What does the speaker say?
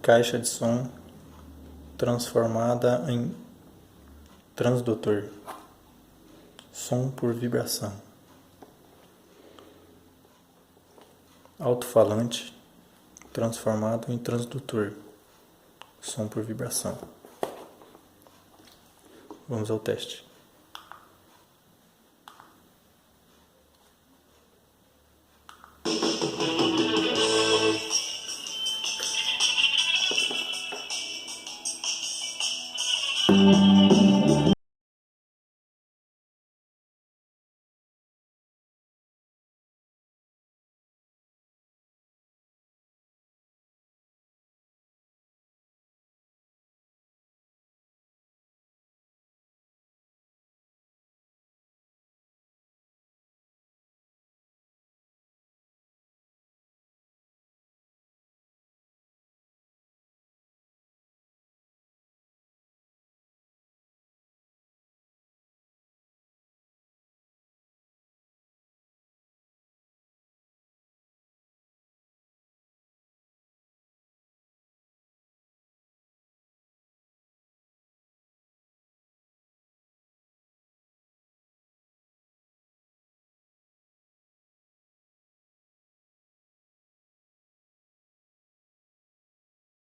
caixa de som transformada em transdutor, som por vibração, alto-falante transformado em transdutor, som por vibração. Vamos ao teste.